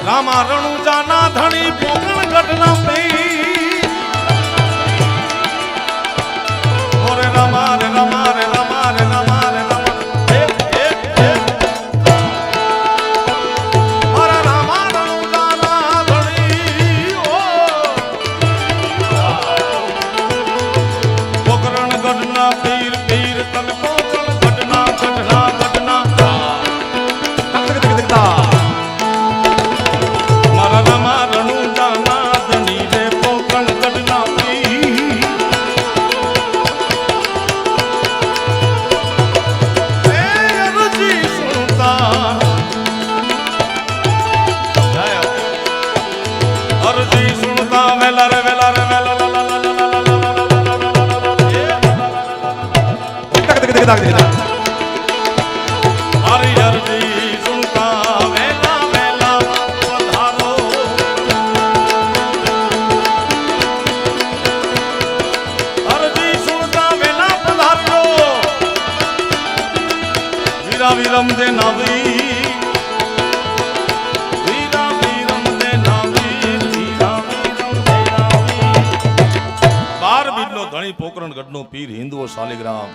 રામા રણુજાના ધણી પોકણ ગઢના પી ઓરે રામા રે રામા રે રામા રે રામા રે રામા ઓરે રામા રણુજાના ધણી ઓ પોકરણ ગઢના પીર પીર તન પોકણ ગઢના ગઢના ગઢના વીરમ દે નાવી વીરા વીરમ દે નાવી વીરા વીરમ દે નાવી 12 બીજનો ધણી પોકરણ ગઢનો પીર હિન્દુઓ શાલિગ્રામ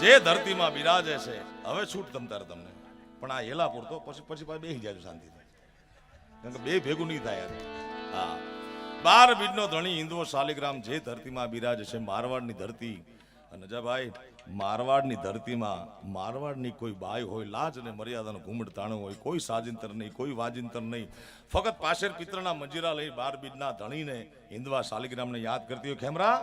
જે ધરતીમાં બિરાજે છે હવે છૂટ તમતાર તમને પણ આ હેલાપુર તો પછી બેસી જાજો શાંતિથી કારણ કે બે ભેગું નહીં થાય યાર હા 12 બીજનો ધણી હિન્દુઓ શાલિગ્રામ જે ધરતીમાં બિરાજે છે મારવાડની ધરતી અને જભાઈ મારવાડની ધરતીમાં મારવાડની કોઈ બાઈ હોય લાજ અને મર્યાદાનો ઘૂમટ તાણો હોય કોઈ સાજિંતર નહીં કોઈ વાજિંતર નહીં ફક્ત પાશેર પિત્રના મંજીરા લઈ 12 બીજના ધણીને હિન્દવા શાલિગ્રામને યાદ કરતી હોય ખેમરા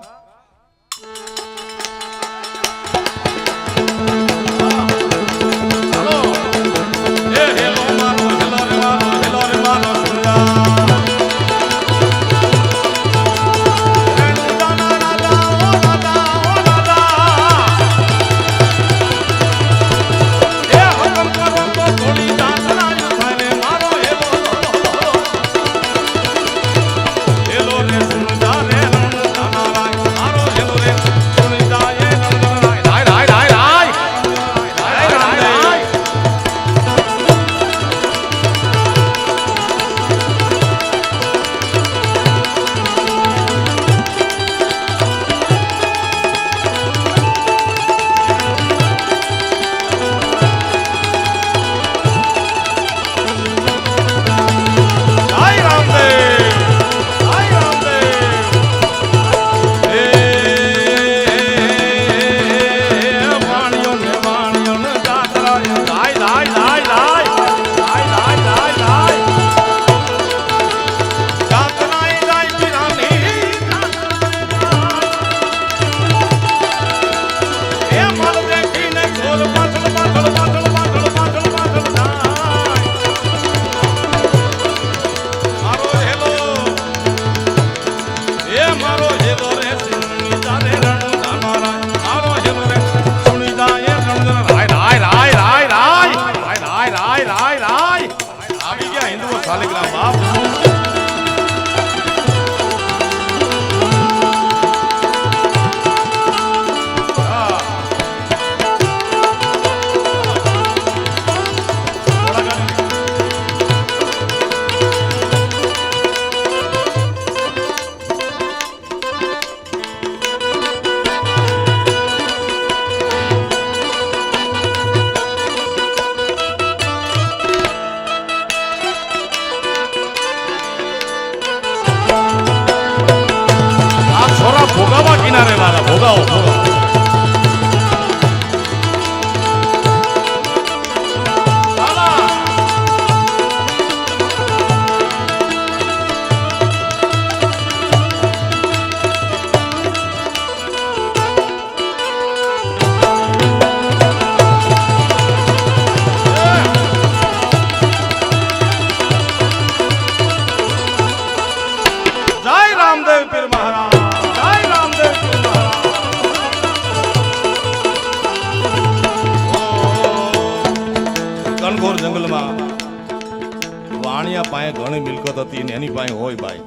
વાણિયા પાસે ઘણી મિલકત હતી ને એની પાસે હોય ભાઈ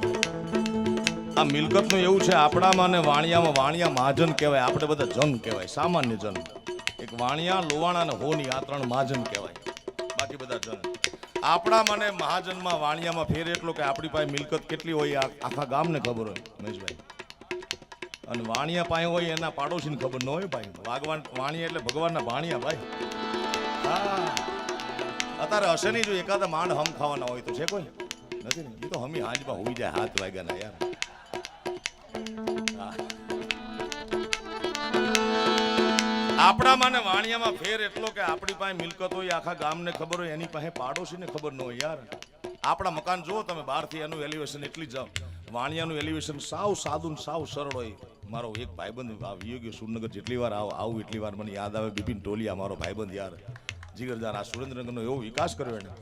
આ મિલકતનું એવું છે આપણામાં ને વાણિયામાં વાણિયા મહાજન કહેવાય આપણે બધા જન કહેવાય સામાન્ય જન એક વાણિયા લોવાણા ને હોની આ ત્રણ મહાજન કહેવાય બાકી બધા જન આપણા મને મહાજનમાં વાણિયામાં ફેર એટલો કે આપણી પાસે મિલકત કેટલી હોય આખા ગામને ખબર હોય મહેશભાઈ, અને વાણિયા પાસે હોય એના પાડોશીને ખબર ન હોય ભાઈ. વાણિયા એટલે ભગવાનના ભાણિયા ભાઈ. હા અત્યારે હશે નહીં, જો એકાદા માંડ હમ ખાવાના હોય તો છે કોઈ નથી ને, એ તો હમી હાંજમાં હોઈ જાય 7 વાગ્યાના યાર. આપણા મને વાણિયામાં ફેર એટલો કે આપણી પાસે મિલકત હોય આખા ગામને ખબર હોય, એની પાસે પાડોશીને ખબર ન હોય યાર. આપણા મકાન જુઓ તમે બહારથી, એનું એલિવેશન એટલી જ વાણિયાનું એલિવેશન સાવ સાદું સાવ સરળ હોય. મારો એક ભાઈબંધ આવી ગયો સુરનગર, જેટલી વાર આવું એટલી વાર મને યાદ આવે બિપિન ટોલિયા, મારો ભાઈબંધ યાર જીગરદાર. આ સુરેન્દ્રનગરનો એવો વિકાસ કર્યો એને.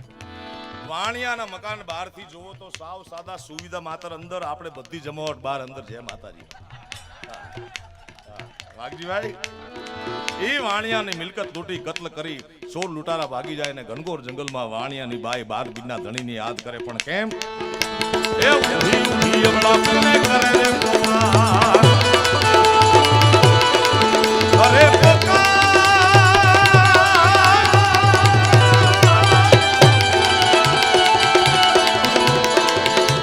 વાણિયાના મકાન બહારથી જુઓ તો સાવ સાદા, સુવિધા માત્ર, અંદર આપણે બધી જમાવટ બહાર, અંદર જય માતાજી. વાઘજીભાઈ એ વાણિયાની મિલકત લૂંટી કત્લ કરી 16 લૂંટારા ભાગી જાય ને ઘનઘોર જંગલમાં વાણિયાની બાઈ 12 બીજના ધણીને યાદ કરે, પણ કેમ એ ઊભી ઊભી અબળાપને કરે રે પુકાર, કરે પુકાર,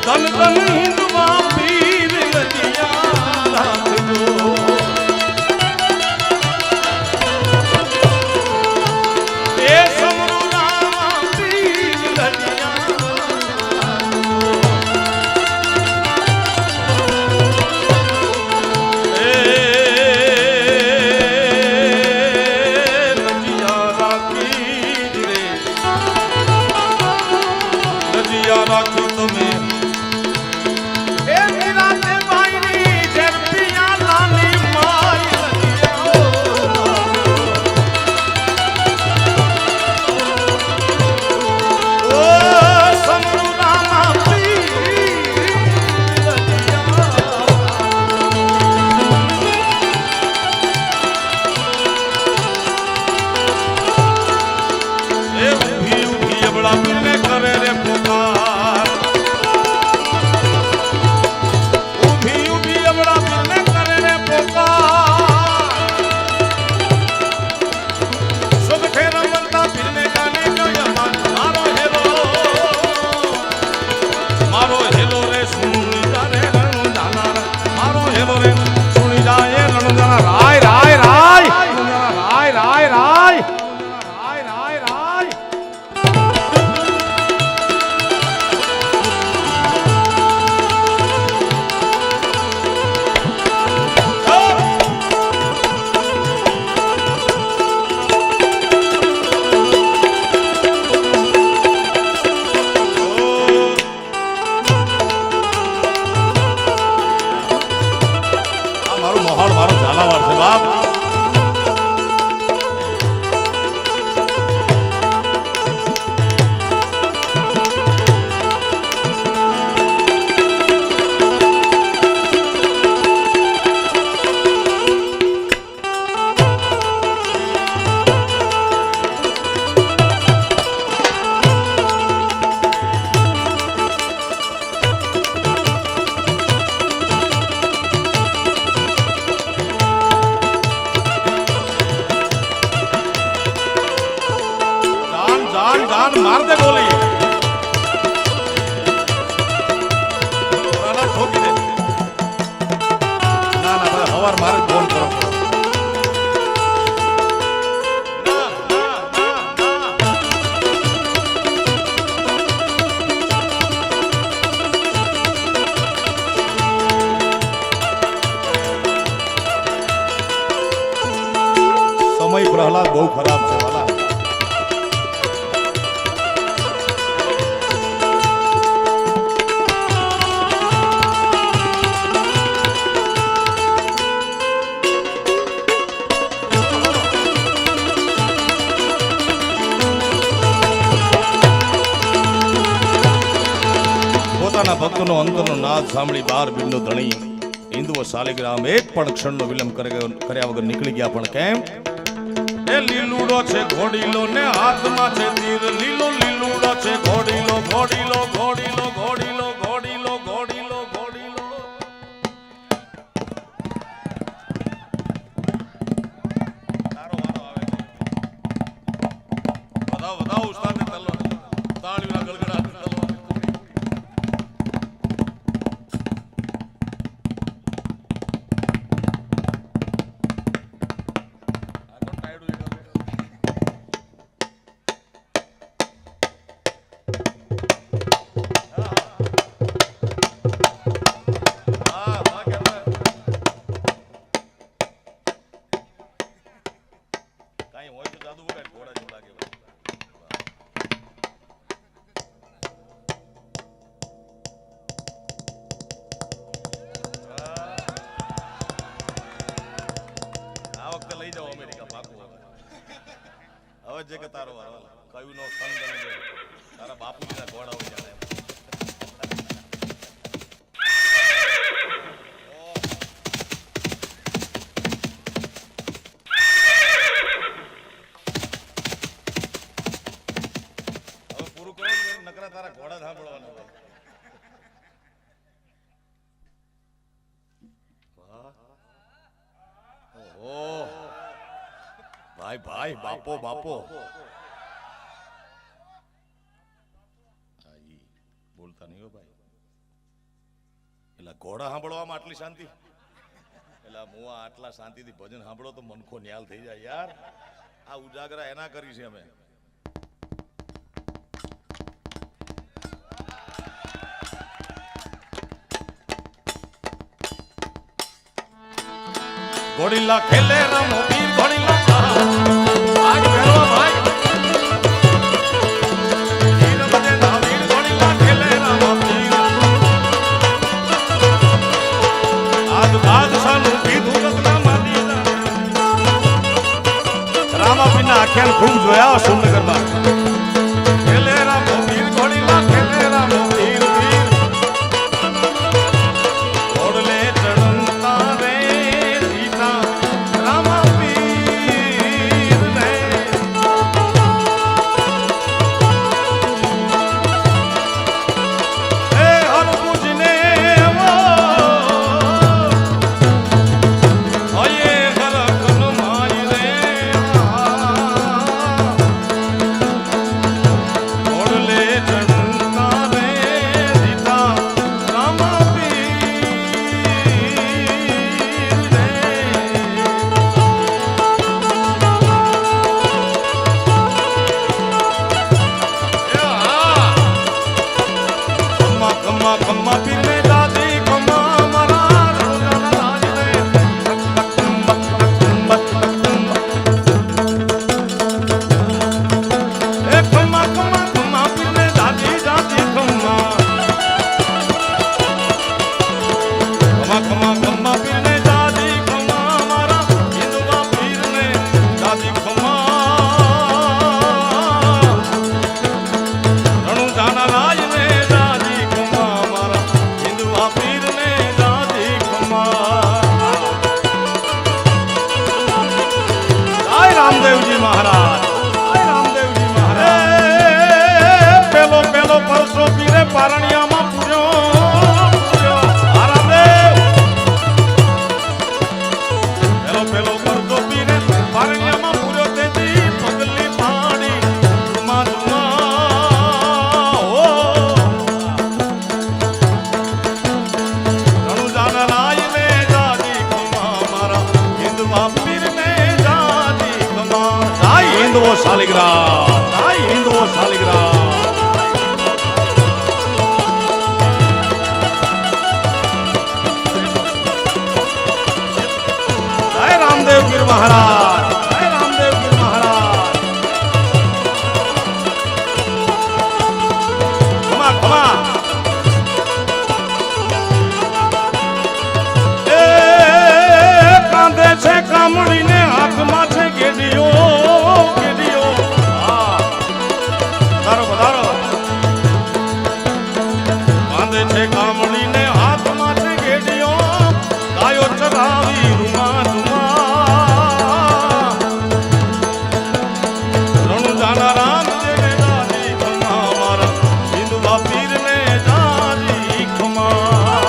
ધન ધન હિંદવા પીર લજિયા રાખજો, માર દે ગોલી, ઠોકી દે. ના ના ભાઈ હવાર મારે ફોન કરો. સમય પ્રહલાદ બહુ ખરાબ છે વાલા. ભક્તનો અંતરનો નાદ સાંભળી 12 બીજનો ધણી હિન્દુઓ શાલિગ્રામ એક પણ ક્ષણનો વિલંબ કર્યા વગર નીકળી ગયા. પણ કેમ? એ લીલુડો છે ઘોડીલો ને હાથમાં છે તીર, લીલો લીલુડો છે ઘોડીલો, ઘોડીલો ઘોડીલો ઘોડીલો ઘોડીલો ઘોડીલો ઘોડીલો. તારો વારો આવે. વધાવ ઉસ્તાદને તાળીઓ જે કે તારો વારો કયું નો સંગ ગણજે તારા બાપુજીના ઘોડા હોય જાણે હવે પૂરું કરો નકરા તારા ઘોડા સાંભળવાના હોય ઓહો ભાઈ ભાઈ બાપો બાપો બોલતા નહીં હો ભાઈ એટલે ઘોડા સાંભળવામાં આટલી શાંતિ એટલે હું આટલા શાંતિથી ભજન સાંભળો તો મનખો ન્યાલ થઈ જાય યાર આ ઉજાગરા એના કરી છે અમે ઘોડીલા ખેલે રમો વીર ઘોડીલા આગ ભેરવા ભાઈ વીર બને ના વીર ઘોડીલા ખેલે રમો વીર આજ બાદશાહનું કીધું રત્ના મારી રામા પીના આખ્યાન ખૂબ જોયા સુરનગરમાં ખેલે રમો વીર ઘોડીલા ખેલે રમો વીર વીર ઘોડલે ચડતા રે રામદેવજી મહારાજ પેલો પેલો પરસો પીરે પારણિયામાં પૂર્યો રામદેવ પેલો પેલો પરસો પીરે પારણિયામાં પૂર્યો તેથી પગલી પાણી માં ઓ ઘણું જાના લાય ને જાજી કમા મારા હિન્દવા પીરને જાજી કમા જય હિન્દવો શાલિગ્રામ જય હિન્દવો શાલિગ્રામ રામદેવ ગીર મહારાજ જય રામદેવ ગીર મહારાજ ખમા ખમા એ કાંધે છે કામડીને હાથમાં છે ગેડીઓ ગેડીઓ હા વધારો વધારો કાંધે છે કામડીને હાથમાં છે ગેડીઓ ગાયો ચરાવી રૂમા રામ જેને જાજી ખમા મારા હિન્દવા પીરને જાજી ખમા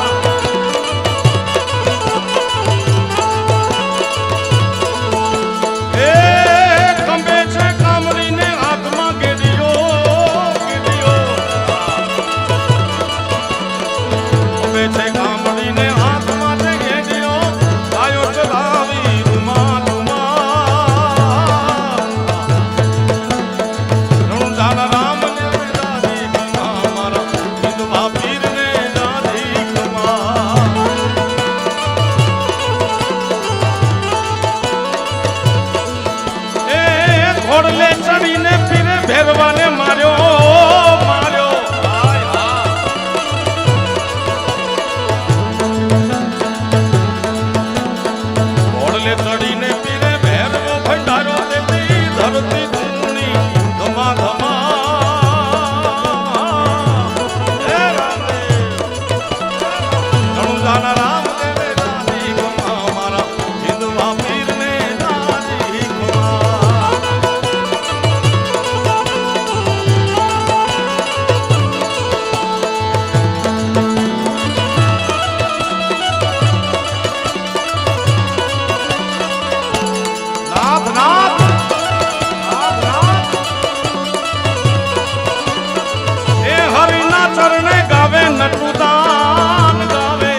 ચરણે ગાવે નટુદાન ગાવે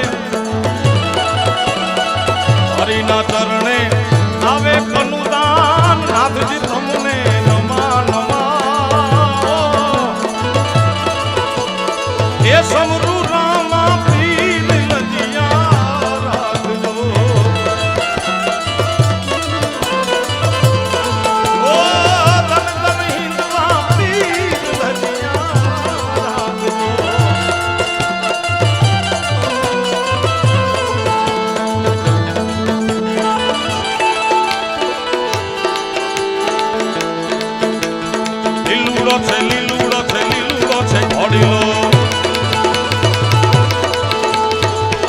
હરિના ચરણે ગાવે કનુદાન નાથજી તમને નમા નમા એ સમરુ રામા પીર લજિયા રાખજો ઓ ધન ધન હિંદવા પીર લજિયા રાખજો લીલુડો છે ઘોડીલો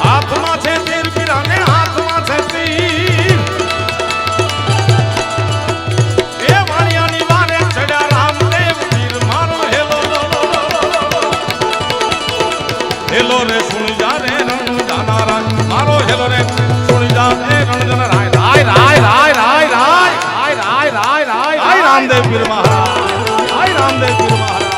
હાથમાં છે તીર પીરાને હાથમાં છે તીર એ વાણિયાની વારે ચડ્યા રામદેવ પીર મારો હેલો હેલો રે સુણી જા રે રણ જાના રાય મારો હેલો રે સુણી જા રે રણ જાના રાય રાય રાય રાય રાય રાય રાય રાય રાય રાય રામદેવ પીર મહારાજ રાય રામદેવ પીર મહારાજ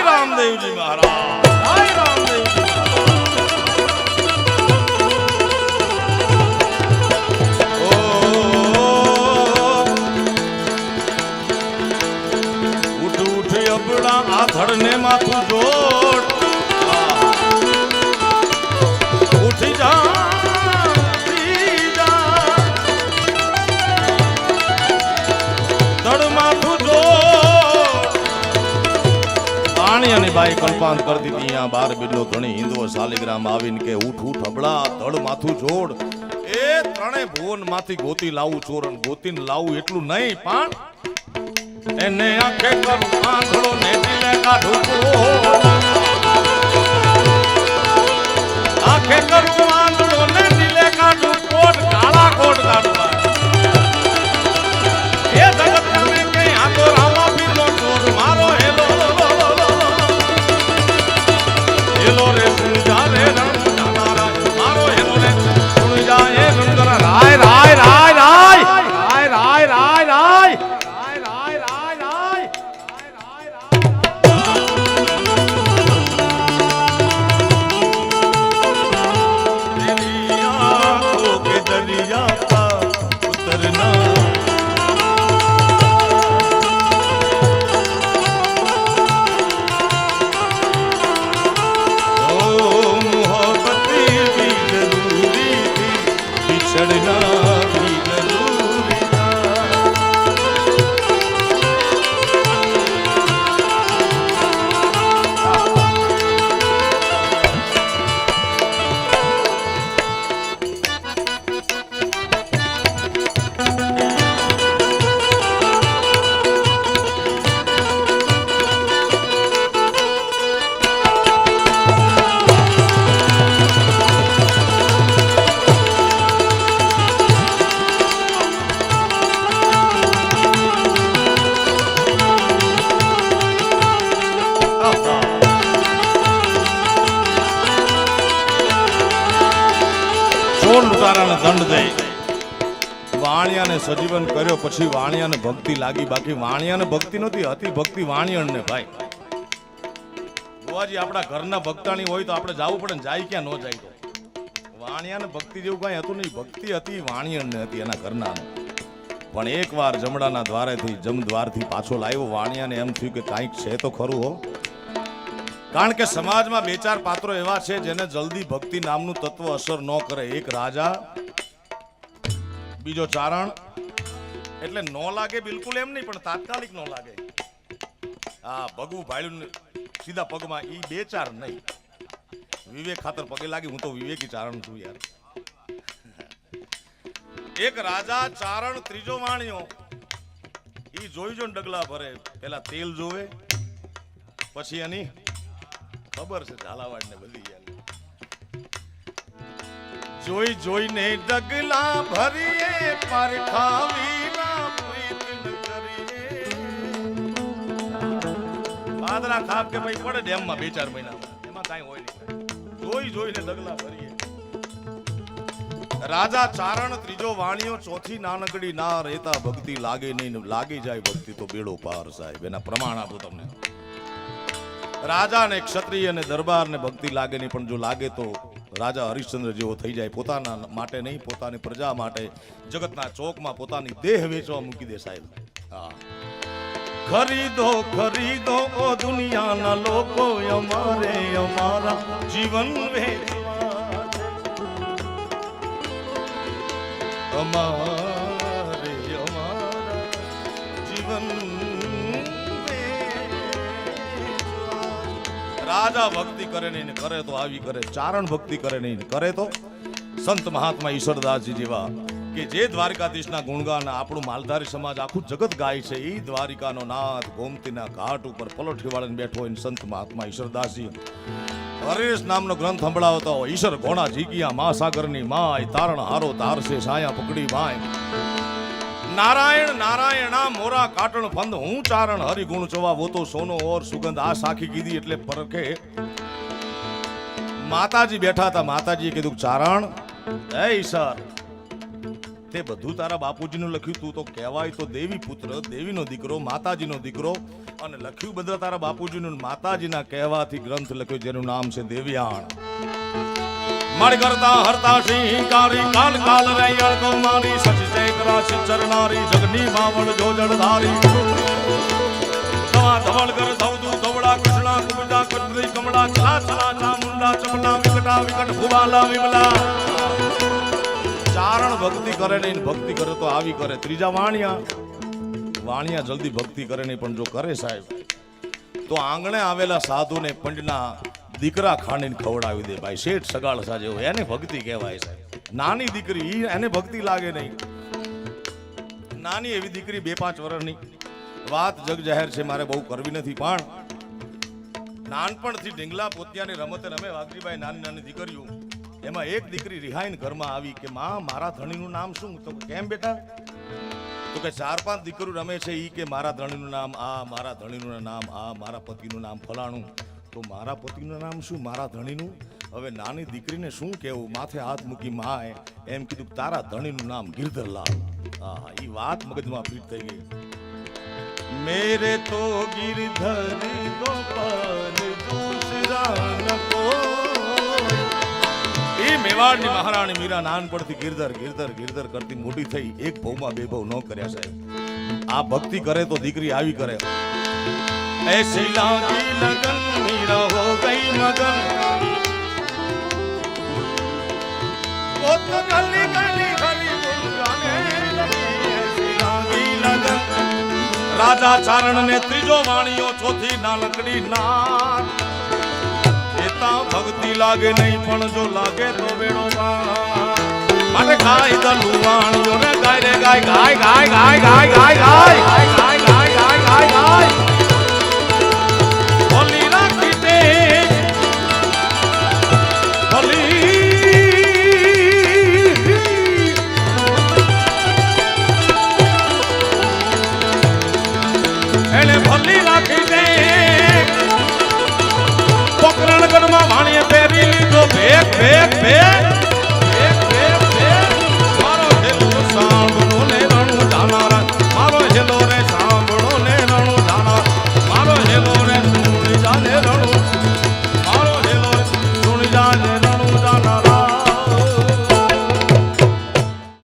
રામદેવજી મહારાજ જય રામદેવજી ઉઠ ઉઠ અબડા આ ધડને માથું જોડ ઉઠી જા ધડ માથું જોડ અને બાઈ કલ્પાંત કરતી હતી અહીંયા બાર બિલ્લો ધણી હિન્દુઓ શાલિગ્રામ આવીને કે ઉઠ ઉઠ અબળા ધડ માથું જોડ એ ત્રણે ભુવન માંથી ગોતી લાવું ચોરણ ગોતીને લાવું એટલું નહીં પણ એને આંખે કરું આંધળો ને દિલે કાઢું આંખે કરું આંધળો ને દિલે કાઢું કોટ કાળા કોટ કાઢું એ જગત ને કઈ આ તો રામા પીરનો ચોર મારો હેલો હેલો રે સુન જા રે રણ જાના રાય મારો હેલો રે સુન જા એ રણ જાના રાય રાય રાય રાય રાય રાય રાય રાય લૂંટારાને દંડ દઈ વાણિયાને સજીવન કર્યો પછી વાણિયાને ભક્તિ લાગી બાકી વાણિયાને ભક્તિ નહોતી હતી ભક્તિ વાણિયણને ભાઈ બુવાજી આપણા ઘરના ભક્તાણી હોય તો આપણે જવું પડે ને જાય ક્યાં ન જાય તો વાણિયાને ભક્તિ જેવું કઈ હતું નહીં ભક્તિ હતી વાણિયણને હતી એના ઘરના પણ એકવાર જમડાના દ્વારથી પાછો લાવ્યો વાણિયાને એમ થયું કે કાંઈક છે તો ખરું હો કારણ કે સમાજમાં બે ચાર પાત્રો એવા છે જેને જલ્દી ભક્તિ નામનું તત્વ અસર ન કરે એક રાજા બીજો ચારણ એટલે નો લાગે બિલકુલ એમ નહીં, પણ તાત્કાલિક નો લાગે. આ ભગવું ભાળ્યું સીધા પગમાં, ઈ બે ચાર નહીં. વિવેક ખાતર પગે લાગી, હું તો વિવેકી ચારણ છું યાર. એક રાજા ચારણ ત્રીજો વાણિયો, ઈ જોઈ જો ડગલા ભરે. પેલા તેલ જોવે, પછી એની ખબર છે ઝાલાવાડ ને બધી યાર. જોઈ જોઈને ડગલા ભરીએ, પરખા વિના પ્રીત ન કરીએ. પાદરા ખાપ કે ભાઈ પડે ડેમમાં 2-4 મહિનામાં, એમાં કાંઈ હોય નહીં. જોઈ જોઈને ડગલા ભરીએ. રાજા ચારણ ત્રીજો વાણિયો, ચોથી નાનકડી ના રહેતા ભક્તિ લાગે નહીં, લાગી જાય ભક્તિ તો બેડો પાર. સાહેબ એના પ્રમાણ આપું તમને. રાજા ને ક્ષત્રિય ને દરબાર ને ભક્તિ લાગે નહીં, પણ જો લાગે તો રાજા હરિશ્ચંદ્ર જેવો થઈ જાય. પોતાના માટે નહીં, પોતાની પ્રજા માટે જગતના ચોકમાં પોતાની દેહ વેચવા મૂકી દે સાહેબ. હા, ખરીદો ખરીદો ઓ દુનિયાના લોકો, અમારે અમારા જીવન વેચવા છે. અમારે અમારા જીવન વેચવા. રાજા ભક્તિ કરે નહીં, કરે તો આવી કરે. ચારણ ભક્તિ કરે નહીં, કરે તો સંત મહાત્મા ઈશ્વરદાસજી જેવા, કે જે દ્વારકાધીશના ગુણગાન આપણું માલધારી સમાજ આખું જગત ગાય છે. એ દ્વારિકાનો નાથ ગોમતીના ઘાટ ઉપર પલોઠી વાળીને બેઠો હોય સંત મહાત્મા ઈશ્વરદાસજી હરેશ નામનો ગ્રંથ સંભળાવતા હોય. ઈશ્વર ઘોડા જીકિયા મહાસાગરની માય, તારણ હારો તારસે સાયા પકડી માય. નારાયણ નારાયણા મોરા કાટણ ફંદ, હું ચારણ હરિગુણ ચવા વો તો સોનો ઓર સુગંધ. આ સાખી કીધી એટલે પરખે માતાજી બેઠા હતા. માતાજીએ કીધું ચારણ એ ઈશ્વર, તે બધું તારા બાપુજીનું લખ્યું. તું તો કહેવાય તો દેવી પુત્ર, દેવીનો દીકરો, માતાજીનો દીકરો, અને લખ્યું બધા તારા બાપુજીનું. માતાજીના કહેવાથી ગ્રંથ લખ્યો જેનું નામ છે દેવ્યાણ. મળ કરતા હરતા સિંહકારી, કાલ કાલ રૈયળ કૌમારી, સચ ચૈત્રા ચરનારી, જગની માવળ જોજળધારી. ધવા ધવળ કર ધવદુ ધવળા, કૃષ્ણા કુબજા કટરી કમળા, ચલા ચલા ચામુંડા ચમલા, વિકટા વિકટ ભુવાલા વિમલા. ચારણ ભક્તિ કરે નહીં, ભક્તિ કરે તો આવી કરે. ત્રીજા વાણિયા જલ્દી ભક્તિ કરે નહીં, પણ જો કરે સાહેબ તો આંગણે આવેલા સાધુને પંડના દીકરા ખાંડીને ખવડાવી દે. ભાઈ શેઠ સગાળ સાજે હોય, એને ભક્તિ કહેવાય સાહેબ. નાની દીકરી એને ભક્તિ લાગે નહીં. નાની એવી દીકરી 2-5 વર્ષની વાત જગ જાહેર છે, મારે બહુ કરવી નથી, પણ નાનપણથી ઢીંગલા પોતિયાની રમતે રમે વાઘજીભાઈ. નાની નાની દીકરીઓ, એમાં એક દીકરી રિહાઈને ઘરમાં આવી કે માં મારા ધણીનું નામ શું? તો કેમ બેટા? તો કે 4-5 દીકરીઓ રમે છે. ઈ કે મારા ધણીનું નામ આ, મારા ધણીનું નામ આ, મારા પતિનું નામ ફલાણું. તો મારા પતિનું નામ શું? મારા ધણીનું. હવે નાની દીકરીને શું કહેવું? માથે હાથ મૂકી માએ એમ કીધું તારા ધણીનું નામ ગિરધરલાલ. હા, ઈ વાત મગજમાં ફીટ થઈ ગઈ. મેરે તો ગિરધર ગોપાલ દૂસરા ન કોઈ. એ મેવાડની મહારાણી મીરા નાનપણથી ગિરધર ગિરધર ગિરધર કરતી મોટી થઈ. એક ભવમાં 2 ભવ ન કર્યા સાહેબ. આ ભક્તિ કરે તો દીકરી આવી કરે. ऐसी लागी लगन मीरा हो गई मगन, वो तो गली गली हरी गुण गाने लगी. ऐसी लागी लगन. राजा चारण ने त्रीजो वाणियो, ચોથી નાનકડી નાર. એતા ભક્તિ લાગે નહીં, પણ જો લાગે તો બેડો પાર. માટે ગાય દલુ વાણિયો રે ગાય રે ગાય ગાય ગાય ગાય ગાય ગાય ગાય ગાય ગાય ગાય ગાય ગાય. પોકરણગઢમાં વાણીએ પહેરી લીધો ભેગ ભેગ ભેગ.